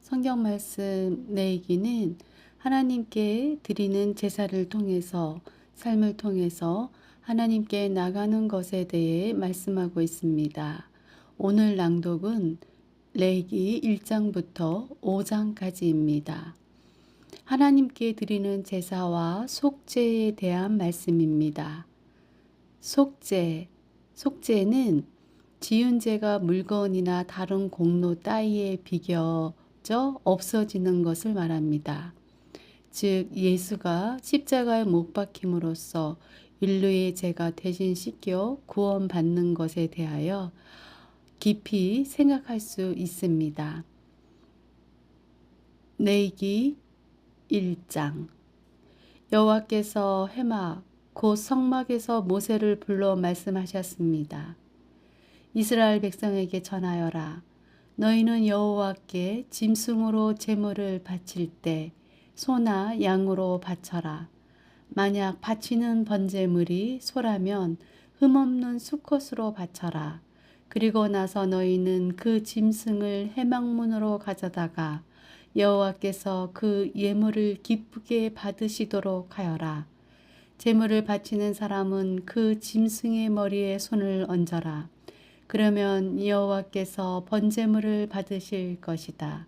성경 말씀 내기는 하나님께 드리는 제사를 통해서 삶을 통해서 하나님께 나가는 것에 대해 말씀하고 있습니다. 오늘 낭독은 레위기 1장부터 5장까지입니다. 하나님께 드리는 제사와 속죄에 대한 말씀입니다. 속죄는 지은 죄가 물건이나 다른 공로 따위에 비겨져 없어지는 것을 말합니다. 즉 예수가 십자가에 못 박힘으로써 인류의 죄가 대신 씻겨 구원받는 것에 대하여 깊이 생각할 수 있습니다. 레위기 1장 여호와께서 해막 곧 성막에서 모세를 불러 말씀하셨습니다. 이스라엘 백성에게 전하여라. 너희는 여호와께 짐승으로 제물을 바칠 때 소나 양으로 바쳐라. 만약 바치는 번제물이 소라면 흠없는 수컷으로 바쳐라. 그리고 나서 너희는 그 짐승을 회막문으로 가져다가 여호와께서 그 예물을 기쁘게 받으시도록 하여라. 제물을 바치는 사람은 그 짐승의 머리에 손을 얹어라. 그러면 여호와께서 번제물을 받으실 것이다.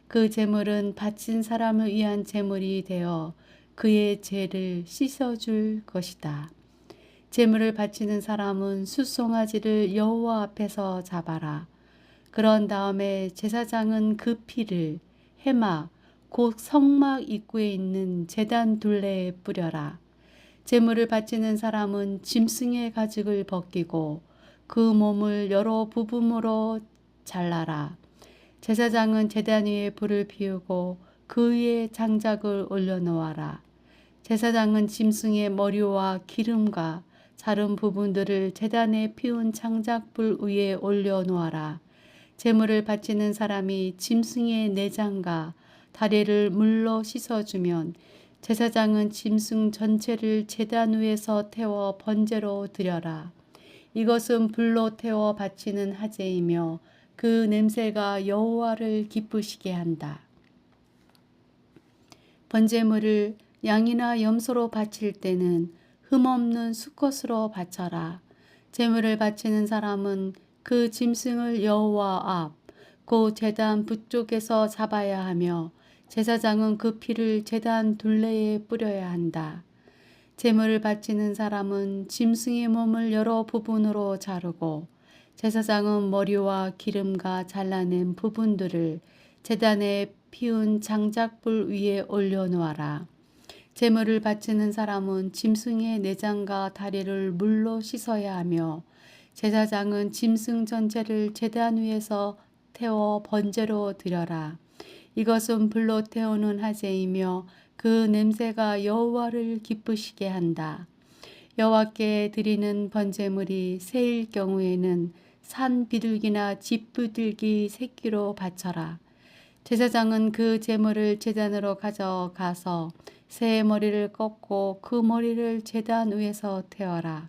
그 제물은 바친 사람을 위한 제물이 되어 그의 죄를 씻어줄 것이다. 제물을 바치는 사람은 숫송아지를 여호와 앞에서 잡아라. 그런 다음에 제사장은 그 피를 회막 곧 성막 입구에 있는 제단 둘레에 뿌려라. 제물을 바치는 사람은 짐승의 가죽을 벗기고 그 몸을 여러 부분으로 잘라라. 제사장은 제단 위에 불을 피우고 그 위에 장작을 올려놓아라. 제사장은 짐승의 머리와 기름과 자른 부분들을 제단에 피운 장작불 위에 올려놓아라. 제물을 바치는 사람이 짐승의 내장과 다리를 물로 씻어주면 제사장은 짐승 전체를 제단 위에서 태워 번제로 드려라. 이것은 불로 태워 바치는 화제이며 그 냄새가 여호와를 기쁘시게 한다. 번제물을 양이나 염소로 바칠 때는 흠없는 수컷으로 바쳐라. 제물을 바치는 사람은 그 짐승을 여호와 앞, 곧 제단 북쪽에서 잡아야 하며 제사장은 그 피를 제단 둘레에 뿌려야 한다. 제물을 바치는 사람은 짐승의 몸을 여러 부분으로 자르고 제사장은 머리와 기름과 잘라낸 부분들을 제단에 피운 장작불 위에 올려놓아라. 제물을 바치는 사람은 짐승의 내장과 다리를 물로 씻어야 하며 제사장은 짐승 전체를 제단 위에서 태워 번제로 드려라. 이것은 불로 태우는 화제이며 그 냄새가 여호와를 기쁘시게 한다. 여호와께 드리는 번제물이 새일 경우에는 산 비둘기나 집 비둘기 새끼로 바쳐라. 제사장은 그 제물을 제단으로 가져가서 새의 머리를 꺾고 그 머리를 제단 위에서 태워라.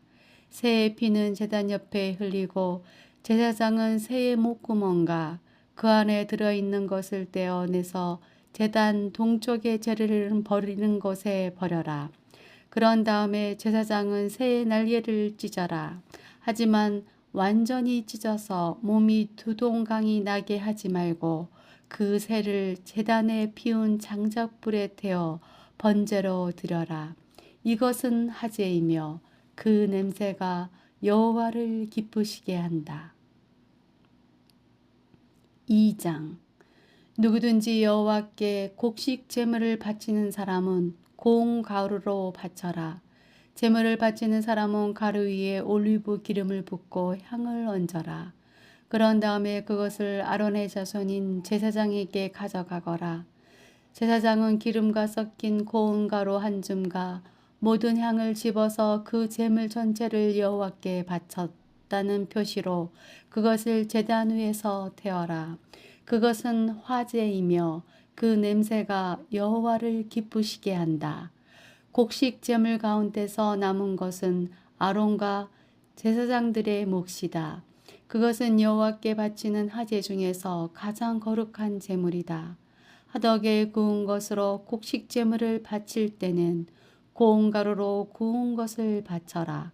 새의 피는 제단 옆에 흘리고 제사장은 새의 목구멍과 그 안에 들어있는 것을 떼어내서 제단 동쪽의 재를 버리는 곳에 버려라. 그런 다음에 제사장은 새의 날개를 찢어라. 하지만 완전히 찢어서 몸이 두 동강이 나게 하지 말고 그 새를 제단에 피운 장작불에 태워 번제로 드려라. 이것은 화제이며 그 냄새가 여호와를 기쁘시게 한다. 2장 누구든지 여호와께 곡식 제물을 바치는 사람은 고운 가루로 바쳐라. 제물을 바치는 사람은 가루 위에 올리브 기름을 붓고 향을 얹어라. 그런 다음에 그것을 아론의 자손인 제사장에게 가져가거라. 제사장은 기름과 섞인 고운 가루 한 줌과 모든 향을 집어서 그 제물 전체를 여호와께 바쳤다는 표시로 그것을 제단 위에서 태워라. 그것은 화제이며 그 냄새가 여호와를 기쁘시게 한다. 곡식 제물 가운데서 남은 것은 아론과 제사장들의 몫이다. 그것은 여호와께 바치는 화제 중에서 가장 거룩한 제물이다. 화덕에 구운 것으로 곡식 제물을 바칠 때는 고운 가루로 구운 것을 바쳐라.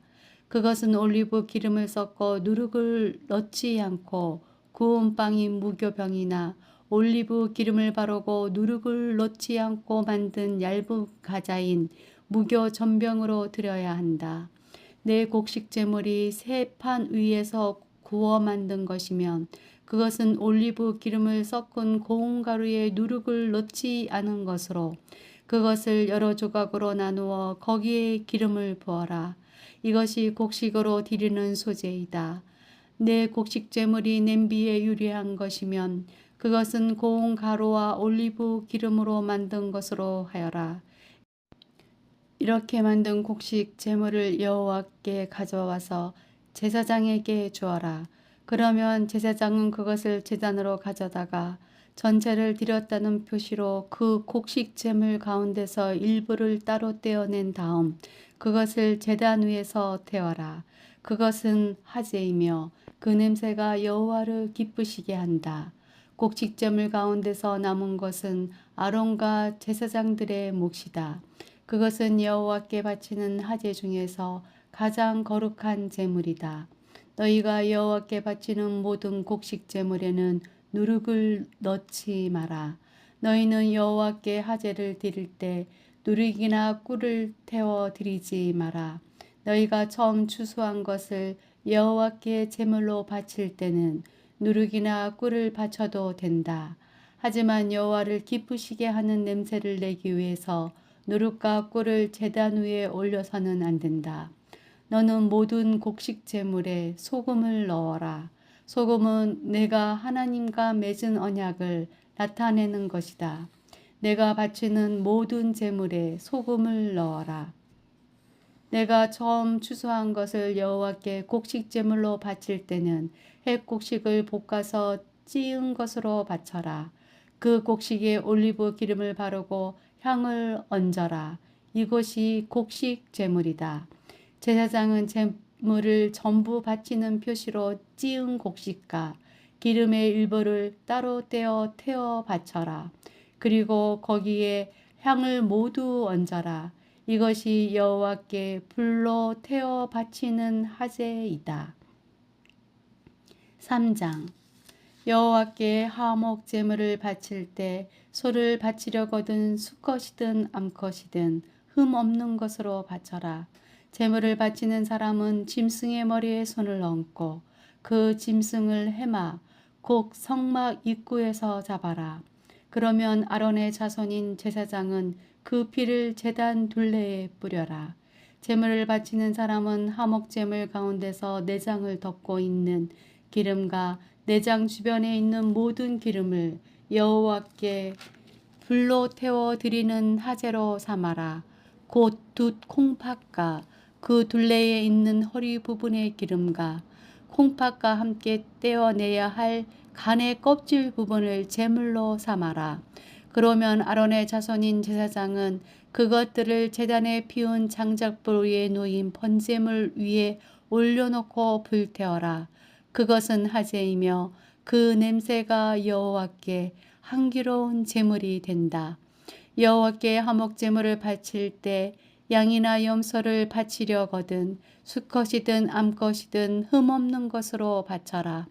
그것은 올리브 기름을 섞어 누룩을 넣지 않고 구운 빵이 무교병이나 올리브 기름을 바르고 누룩을 넣지 않고 만든 얇은 가자인 무교 전병으로 드려야 한다. 내 곡식 제물이 새 판 위에서 구워 만든 것이면 그것은 올리브 기름을 섞은 고운 가루에 누룩을 넣지 않은 것으로 그것을 여러 조각으로 나누어 거기에 기름을 부어라. 이것이 곡식으로 드리는 소재이다. 내 곡식 제물이 냄비에 유리한 것이면 그것은 고운 가루와 올리브 기름으로 만든 것으로 하여라. 이렇게 만든 곡식 제물을 여호와께 가져와서 제사장에게 주어라. 그러면 제사장은 그것을 제단으로 가져다가 전체를 드렸다는 표시로 그 곡식 제물 가운데서 일부를 따로 떼어낸 다음 그것을 제단 위에서 태워라. 그것은 화제이며 그 냄새가 여호와를 기쁘시게 한다. 곡식 제물 가운데서 남은 것은 아론과 제사장들의 몫이다. 그것은 여호와께 바치는 화제 중에서 가장 거룩한 제물이다. 너희가 여호와께 바치는 모든 곡식 제물에는 누룩을 넣지 마라. 너희는 여호와께 화제를 드릴 때 누룩이나 꿀을 태워 드리지 마라. 너희가 처음 추수한 것을 여호와께 제물로 바칠 때는 누룩이나 꿀을 바쳐도 된다. 하지만 여호와를 기쁘시게 하는 냄새를 내기 위해서 누룩과 꿀을 제단 위에 올려서는 안 된다. 너는 모든 곡식 제물에 소금을 넣어라. 소금은 내가 하나님과 맺은 언약을 나타내는 것이다. 내가 바치는 모든 제물에 소금을 넣어라. 내가 처음 추수한 것을 여호와께 곡식 제물로 바칠 때는 햇곡식을 볶아서 찌은 것으로 바쳐라. 그 곡식에 올리브 기름을 바르고 향을 얹어라. 이것이 곡식 제물이다. 제사장은 제물을 전부 바치는 표시로 찌은 곡식과 기름의 일부를 따로 떼어 태워 바쳐라. 그리고 거기에 향을 모두 얹어라. 이것이 여호와께 불로 태워 바치는 화제이다. 3장 여호와께 화목 제물을 바칠 때 소를 바치려거든 수컷이든 암컷이든 흠 없는 것으로 바쳐라. 제물을 바치는 사람은 짐승의 머리에 손을 얹고 그 짐승을 해마 곧 성막 입구에서 잡아라. 그러면 아론의 자손인 제사장은 그 피를 제단 둘레에 뿌려라. 제물을 바치는 사람은 화목 제물 가운데서 내장을 덮고 있는 기름과 내장 주변에 있는 모든 기름을 여호와께 불로 태워 드리는 화제로 삼아라. 곧 두 콩팥과 그 둘레에 있는 허리 부분의 기름과 콩팥과 함께 떼어내야 할 간의 껍질 부분을 제물로 삼아라. 그러면 아론의 자손인 제사장은 그것들을 제단에 피운 장작불 위에 놓인 번제물 위에 올려놓고 불태워라. 그것은 화제이며 그 냄새가 여호와께 향기로운 제물이 된다. 여호와께 화목 제물을 바칠 때 양이나 염소를 바치려거든 수컷이든 암컷이든 흠없는 것으로 바쳐라.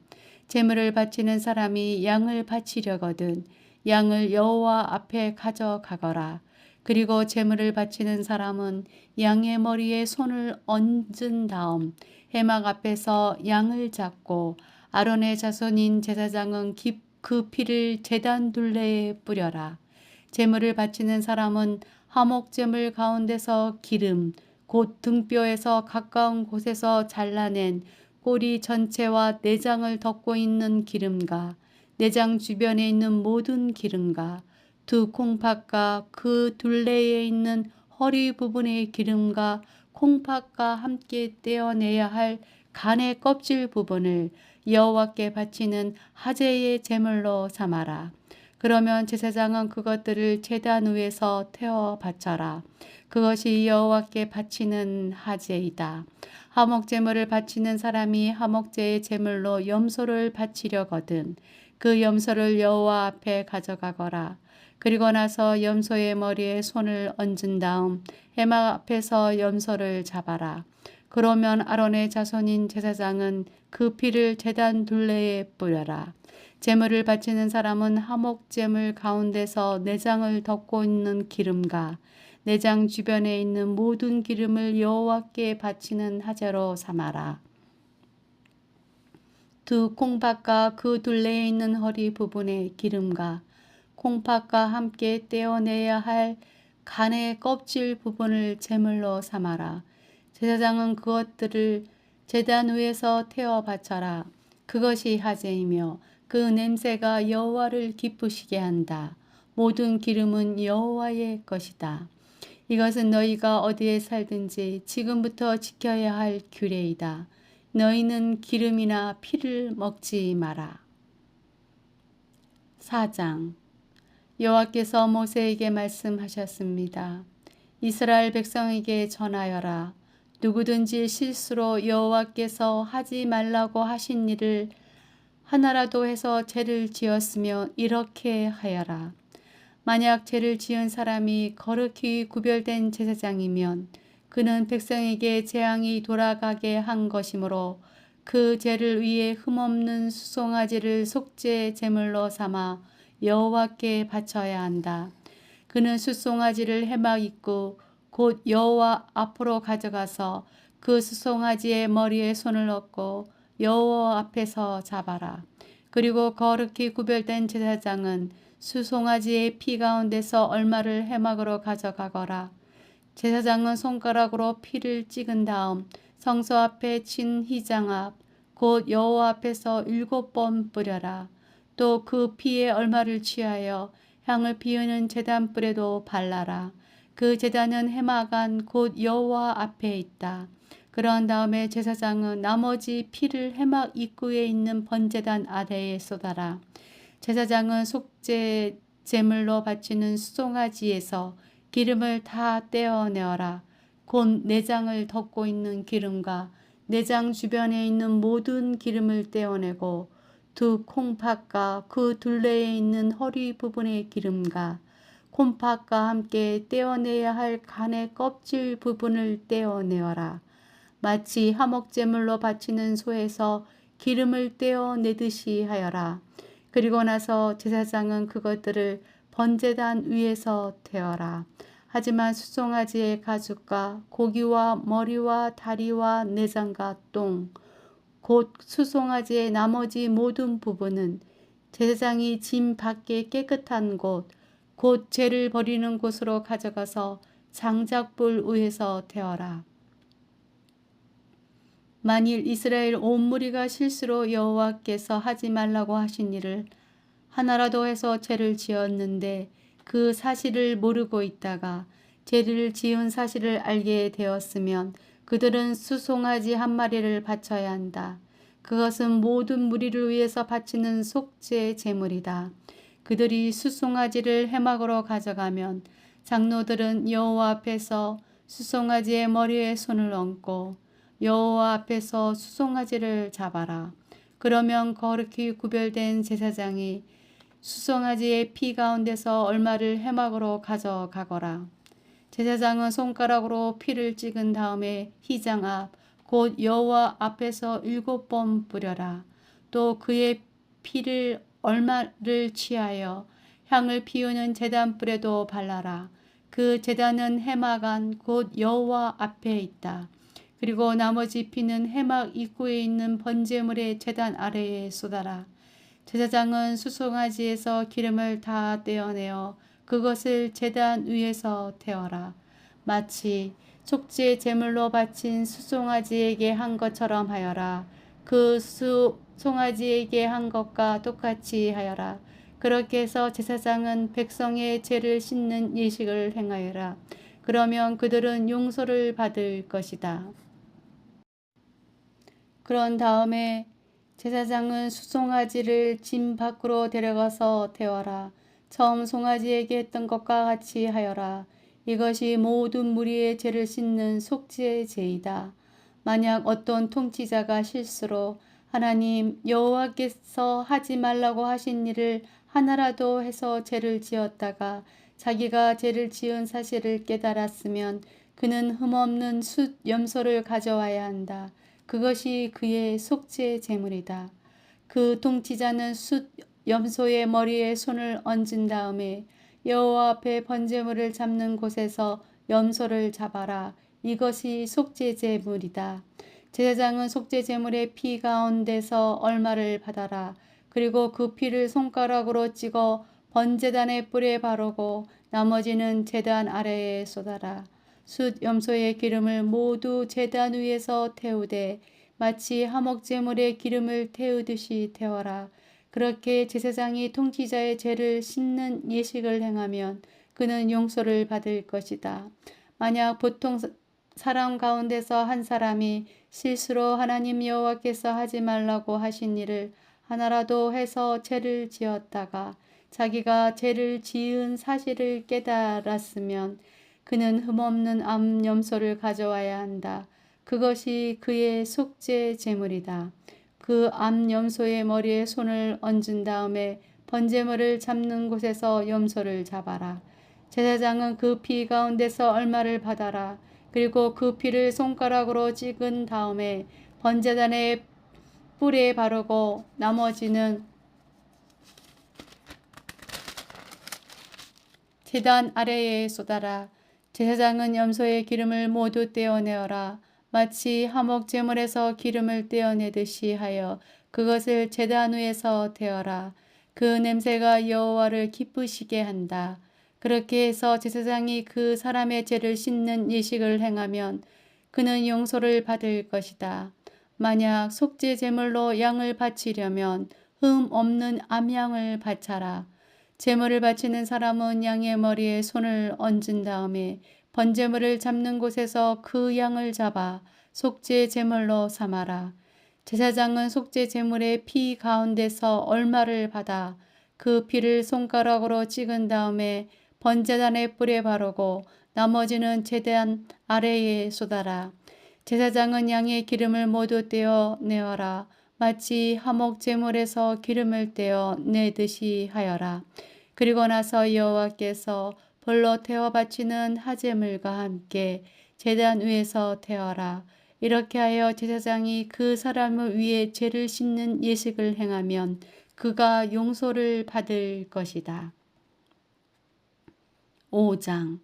제물을 바치는 사람이 양을 바치려거든 양을 여호와 앞에 가져가거라. 그리고 제물을 바치는 사람은 양의 머리에 손을 얹은 다음 회막 앞에서 양을 잡고 아론의 자손인 제사장은 그 피를 제단 둘레에 뿌려라. 제물을 바치는 사람은 화목제물 가운데서 기름 곧 등뼈에서 가까운 곳에서 잘라낸 꼬리 전체와 내장을 덮고 있는 기름과 내장 주변에 있는 모든 기름과 두 콩팥과 그 둘레에 있는 허리 부분의 기름과 콩팥과 함께 떼어내야 할 간의 껍질 부분을 여호와께 바치는 화제의 제물로 삼아라. 그러면 제사장은 그것들을 제단 위에서 태워 바쳐라. 그것이 여호와께 바치는 화제이다. 화목제물을 바치는 사람이 화목제의 제물로 염소를 바치려거든 그 염소를 여호와 앞에 가져가거라. 그리고 나서 염소의 머리에 손을 얹은 다음 해막 앞에서 염소를 잡아라. 그러면 아론의 자손인 제사장은 그 피를 제단 둘레에 뿌려라. 제물을 바치는 사람은 화목제물 가운데서 내장을 덮고 있는 기름과 내장 주변에 있는 모든 기름을 여호와께 바치는 하제로 삼아라. 두 콩팥과 그 둘레에 있는 허리 부분의 기름과 콩팥과 함께 떼어내야 할 간의 껍질 부분을 제물로 삼아라. 제사장은 그것들을 제단 위에서 태워 바쳐라. 그것이 하제이며 그 냄새가 여호와를 기쁘시게 한다. 모든 기름은 여호와의 것이다. 이것은 너희가 어디에 살든지 지금부터 지켜야 할 규례이다. 너희는 기름이나 피를 먹지 마라. 4장. 여호와께서 모세에게 말씀하셨습니다. 이스라엘 백성에게 전하여라. 누구든지 실수로 여호와께서 하지 말라고 하신 일을 하나라도 해서 죄를 지었으면 이렇게 하여라. 만약 죄를 지은 사람이 거룩히 구별된 제사장이면 그는 백성에게 재앙이 돌아가게 한 것이므로 그 죄를 위해 흠없는 수송아지를 속죄 제물로 삼아 여호와께 바쳐야 한다. 그는 수송아지를 해막 입고 곧 여호와 앞으로 가져가서 그 수송아지의 머리에 손을 얹고 여호와 앞에서 잡아라. 그리고 거룩히 구별된 제사장은 수송아지의 피 가운데서 얼마를 해막으로 가져가거라. 제사장은 손가락으로 피를 찍은 다음 성소 앞에 친 휘장 앞 곧 여호와 앞에서 7번 뿌려라. 또 그 피에 얼마를 취하여 향을 피우는 제단불에도 발라라. 그 제단은 해막 안 곧 여호와 앞에 있다. 그런 다음에 제사장은 나머지 피를 해막 입구에 있는 번제단 아래에 쏟아라. 제사장은 속죄 제물로 바치는 수송아지에서 기름을 다 떼어내어라. 곧 내장을 덮고 있는 기름과 내장 주변에 있는 모든 기름을 떼어내고 두 콩팥과 그 둘레에 있는 허리 부분의 기름과 콩팥과 함께 떼어내야 할 간의 껍질 부분을 떼어내어라. 마치 화목제물로 바치는 소에서 기름을 떼어내듯이 하여라. 그리고 나서 제사장은 그것들을 번제단 위에서 태워라. 하지만 수송아지의 가죽과 고기와 머리와 다리와 내장과 똥, 곧 수송아지의 나머지 모든 부분은 제사장이 짐 밖에 깨끗한 곳, 곧 죄를 버리는 곳으로 가져가서 장작불 위에서 태워라. 만일 이스라엘 온 무리가 실수로 여호와께서 하지 말라고 하신 일을 하나라도 해서 죄를 지었는데 그 사실을 모르고 있다가 죄를 지은 사실을 알게 되었으면 그들은 수송아지 한 마리를 바쳐야 한다. 그것은 모든 무리를 위해서 바치는 속죄 제물이다. 그들이 수송아지를 해막으로 가져가면 장로들은 여호와 앞에서 수송아지의 머리에 손을 얹고 여호와 앞에서 수송아지를 잡아라. 그러면 거룩히 구별된 제사장이 수송아지의 피 가운데서 얼마를 해막으로 가져가거라. 제사장은 손가락으로 피를 찍은 다음에 휘장 앞 곧 여호와 앞에서 7번 뿌려라. 또 그의 피를 얼마를 취하여 향을 피우는 제단불에도 발라라. 그 제단은 해막 안 곧 여호와 앞에 있다. 그리고 나머지 피는 해막 입구에 있는 번제물의 제단 아래에 쏟아라. 제사장은 수송아지에서 기름을 다 떼어내어 그것을 제단 위에서 태워라. 마치 속죄 제물로 바친 수송아지에게 한 것처럼 하여라. 그 수송아지에게 한 것과 똑같이 하여라. 그렇게 해서 제사장은 백성의 죄를 씻는 예식을 행하여라. 그러면 그들은 용서를 받을 것이다. 그런 다음에 제사장은 수송아지를 짐 밖으로 데려가서 태워라. 처음 송아지에게 했던 것과 같이 하여라. 이것이 모든 무리의 죄를 씻는 속죄의 제이다. 만약 어떤 통치자가 실수로 하나님 여호와께서 하지 말라고 하신 일을 하나라도 해서 죄를 지었다가 자기가 죄를 지은 사실을 깨달았으면 그는 흠없는 숫 염소를 가져와야 한다. 그것이 그의 속죄 제물이다. 그 통치자는 숫 염소의 머리에 손을 얹은 다음에 여호와 앞에 번제물을 잡는 곳에서 염소를 잡아라. 이것이 속죄 제물이다. 제사장은 속죄 제물의 피 가운데서 얼마를 받아라. 그리고 그 피를 손가락으로 찍어 번제단의 뿔에 바르고 나머지는 제단 아래에 쏟아라. 숫 염소의 기름을 모두 제단 위에서 태우되 마치 화목제물의 기름을 태우듯이 태워라. 그렇게 제사장이 통치자의 죄를 씻는 예식을 행하면 그는 용서를 받을 것이다. 만약 보통 사람 가운데서 한 사람이 실수로 하나님 여호와께서 하지 말라고 하신 일을 하나라도 해서 죄를 지었다가 자기가 죄를 지은 사실을 깨달았으면 그는 흠없는 암 염소를 가져와야 한다. 그것이 그의 속죄 제물이다. 그 암 염소의 머리에 손을 얹은 다음에 번제물을 잡는 곳에서 염소를 잡아라. 제사장은 그 피 가운데서 얼마를 받아라. 그리고 그 피를 손가락으로 찍은 다음에 번제단의 뿔에 바르고 나머지는 제단 아래에 쏟아라. 제사장은 염소의 기름을 모두 떼어내어라. 마치 화목제물에서 기름을 떼어내듯이 하여 그것을 제단 위에서 태워라. 그 냄새가 여호와를 기쁘시게 한다. 그렇게 해서 제사장이 그 사람의 죄를 씻는 예식을 행하면 그는 용서를 받을 것이다. 만약 속죄 제물로 양을 바치려면 흠 없는 암양을 바쳐라. 제물을 바치는 사람은 양의 머리에 손을 얹은 다음에 번제물을 잡는 곳에서 그 양을 잡아 속죄 제물로 삼아라. 제사장은 속죄 제물의 피 가운데서 얼마를 받아 그 피를 손가락으로 찍은 다음에 번제단의 뿔에 바르고 나머지는 제단 아래에 쏟아라. 제사장은 양의 기름을 모두 떼어내어라. 마치 화목 제물에서 기름을 떼어내듯이 하여라. 그리고 나서 여호와께서 불로 태워 바치는 화제물과 함께 제단 위에서 태워라. 이렇게 하여 제사장이 그 사람을 위해 죄를 씻는 예식을 행하면 그가 용서를 받을 것이다. 5장.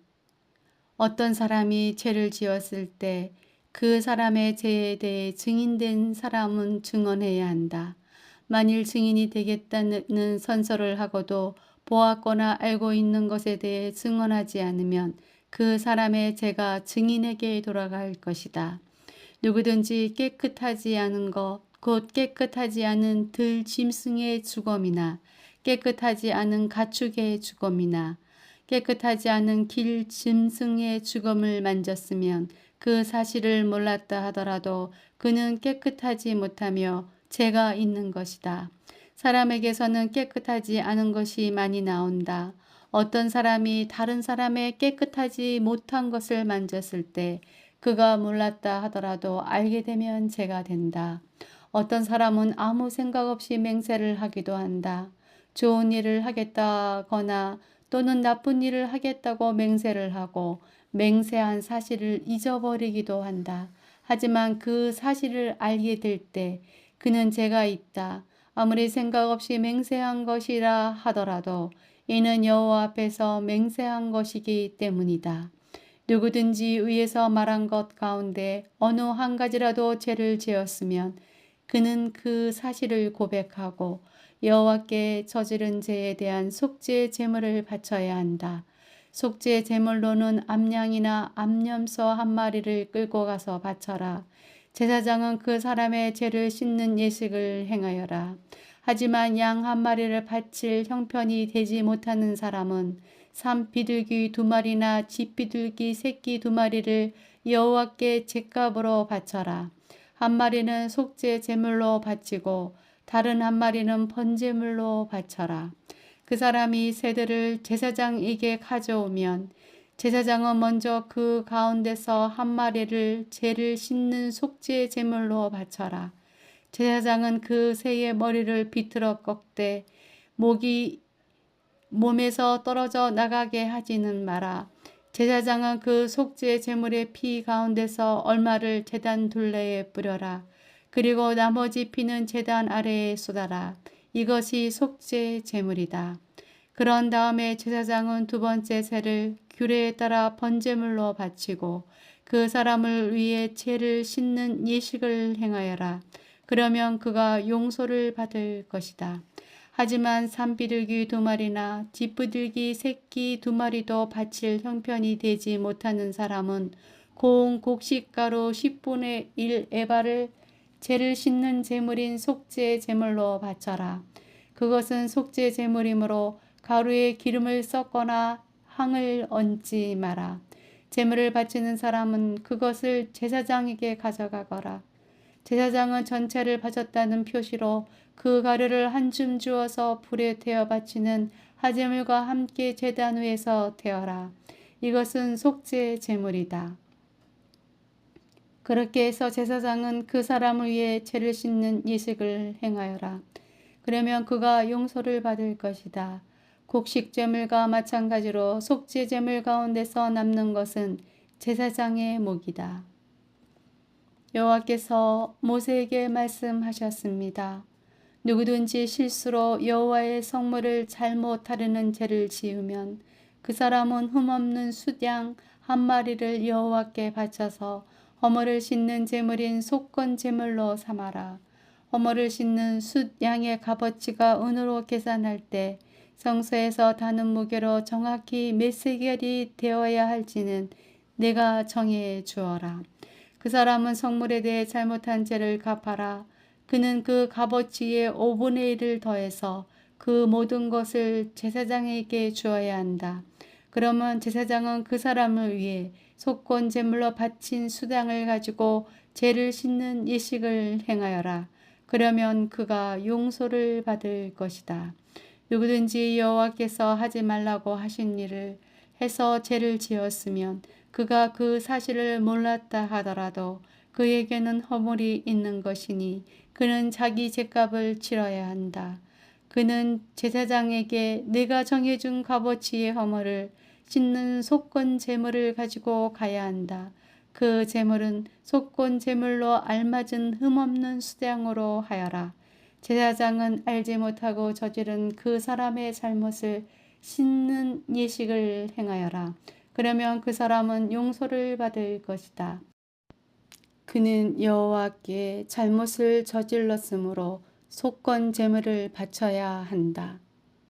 어떤 사람이 죄를 지었을 때 그 사람의 죄에 대해 증인된 사람은 증언해야 한다. 만일 증인이 되겠다는 선서를 하고도 보았거나 알고 있는 것에 대해 증언하지 않으면 그 사람의 죄가 증인에게 돌아갈 것이다. 누구든지 깨끗하지 않은 것, 곧 깨끗하지 않은 들 짐승의 주검이나 깨끗하지 않은 가축의 주검이나 깨끗하지 않은 길 짐승의 주검을 만졌으면 그 사실을 몰랐다 하더라도 그는 깨끗하지 못하며 죄가 있는 것이다. 사람에게서는 깨끗하지 않은 것이 많이 나온다. 어떤 사람이 다른 사람의 깨끗하지 못한 것을 만졌을 때 그가 몰랐다 하더라도 알게 되면 죄가 된다. 어떤 사람은 아무 생각 없이 맹세를 하기도 한다. 좋은 일을 하겠다거나 또는 나쁜 일을 하겠다고 맹세를 하고 맹세한 사실을 잊어버리기도 한다. 하지만 그 사실을 알게 될 때 그는 죄가 있다. 아무리 생각 없이 맹세한 것이라 하더라도 이는 여호와 앞에서 맹세한 것이기 때문이다. 누구든지 위에서 말한 것 가운데 어느 한 가지라도 죄를 지었으면 그는 그 사실을 고백하고 여호와께 저지른 죄에 대한 속죄 제물을 바쳐야 한다. 속죄 제물로는 암양이나 암염소 한 마리를 끌고 가서 바쳐라. 제사장은 그 사람의 죄를 씻는 예식을 행하여라. 하지만 양 한 마리를 바칠 형편이 되지 못하는 사람은 산 비둘기 2마리나 집 비둘기 새끼 2마리를 여호와께 제값으로 바쳐라. 한 마리는 속죄 제물로 바치고 다른 한 마리는 번제물로 바쳐라. 그 사람이 새들을 제사장에게 가져오면 제사장은 먼저 그 가운데서 한 마리를 죄를 씻는 속죄 제물로 바쳐라. 제사장은 그 새의 머리를 비틀어 꺾되 목이 몸에서 떨어져 나가게 하지는 마라. 제사장은 그 속죄 제물의 피 가운데서 얼마를 제단 둘레에 뿌려라. 그리고 나머지 피는 제단 아래에 쏟아라. 이것이 속죄 제물이다. 그런 다음에 제사장은 두 번째 새를 규례에 따라 번제물로 바치고 그 사람을 위해 죄를 씻는 예식을 행하여라. 그러면 그가 용서를 받을 것이다. 하지만 산비둘기 2마리나 뒷부들기 새끼 2마리도 바칠 형편이 되지 못하는 사람은 고운 곡식가루 10분의 1 에바를 죄를 씻는 제물인 속죄 제물로 바쳐라. 그것은 속죄 제물이므로 가루에 기름을 섞거나 향을 얹지 마라. 제물을 바치는 사람은 그것을 제사장에게 가져가거라. 제사장은 전체를 바쳤다는 표시로 그 가루를 한 줌 주어서 불에 태워 바치는 화제물과 함께 제단 위에서 태워라. 이것은 속죄 제물이다. 그렇게 해서 제사장은 그 사람을 위해 죄를 씻는 예식을 행하여라. 그러면 그가 용서를 받을 것이다. 곡식제물과 마찬가지로 속죄제물 가운데서 남는 것은 제사장의 몫이다. 여호와께서 모세에게 말씀하셨습니다. 누구든지 실수로 여호와의 성물을 잘못 하려는 죄를 지으면 그 사람은 흠없는 숫양 1마리를 여호와께 바쳐서 허물을 씻는 제물인 속건 제물로 삼아라. 허물을 씻는 숫양의 값어치가 은으로 계산할 때 성소에서 다는 무게로 정확히 몇 세겔이 되어야 할지는 내가 정해 주어라. 그 사람은 성물에 대해 잘못한 죄를 갚아라. 그는 그 값어치의 5분의 1을 더해서 그 모든 것을 제사장에게 주어야 한다. 그러면 제사장은 그 사람을 위해 속건 제물로 바친 수당을 가지고 죄를 씻는 예식을 행하여라. 그러면 그가 용서를 받을 것이다. 누구든지 여호와께서 하지 말라고 하신 일을 해서 죄를 지었으면 그가 그 사실을 몰랐다 하더라도 그에게는 허물이 있는 것이니 그는 자기 죄값을 치러야 한다. 그는 제사장에게 내가 정해준 값어치의 허물을 씻는 속건 제물을 가지고 가야 한다. 그 제물은 속건 제물로 알맞은 흠없는 수량으로 하여라. 제사장은 알지 못하고 저지른 그 사람의 잘못을 씻는 예식을 행하여라. 그러면 그 사람은 용서를 받을 것이다. 그는 여호와께 잘못을 저질렀으므로 속건 제물을 바쳐야 한다.